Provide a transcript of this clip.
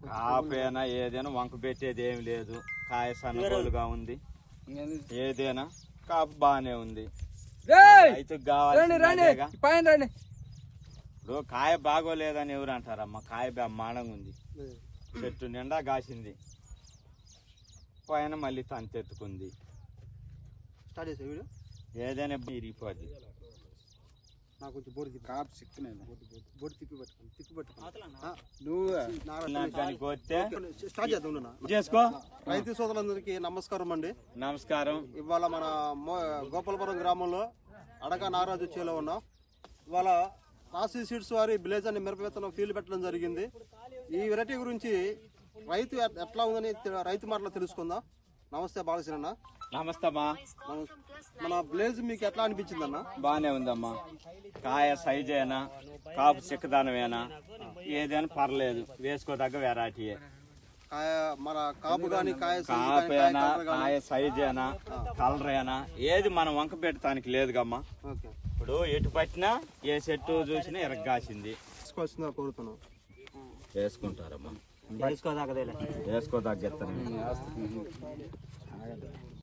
కాపైనా ఏదైనా వంక పెట్టేది ఏమి లేదు. కాయ సన్నగోలుగా ఉంది. ఏదైనా కాపు బాగానే ఉంది. రైతుకు కావాలి. ఇప్పుడు కాయ బాగోలేదని ఎవరు అంటారమ్మా? కాయ బ్రహ్మాండంగా ఉంది. చెట్టు నిండా కాసింది. పైన మళ్ళీ తంతెత్తుకుంది. ఏదైనా ఇరిగిపోద్ది. చేసుకో. రైతు సోదరులందరికీ నమస్కారం అండి. నమస్కారం. ఇవాళ మన గోపాలపురం గ్రామంలో అడక నారాజు చేలో ఉన్నాం. ఇవాళ రాశి సీడ్స్ వారి బ్లేజ్ అని మిరప విత్తనం ఫీల్డ్ పెట్టడం జరిగింది. ఈ వెరైటీ గురించి రైతు ఎట్లా ఉందని రైతు మాటలో తెలుసుకుందాం. నమస్తే బాలకృష్ణ. నమస్తే అమ్మా. మన బ్లేజ్ మీకు ఎట్లా అనిపించింది అన్న? బానే ఉందమ్మా. కాయ సైజ్ అయినా కాపు చిక్కదనమేనా ఏదైనా పర్లేదు. వేసుకోదగ్గ వెరైటీయే. కాయ మన కాపు గాని కాపైనా కాయ సైజ్ అయినా కలర్ అయినా ఏది మనం వంక పెట్టడానికి లేదుగమ్మా. ఇప్పుడు ఎటు పట్టినా ఏ చెట్టు చూసినా ఎరగాసింది. కోరుతున్నాం. వేసుకుంటారమ్మా. వేసుకోదగ్గ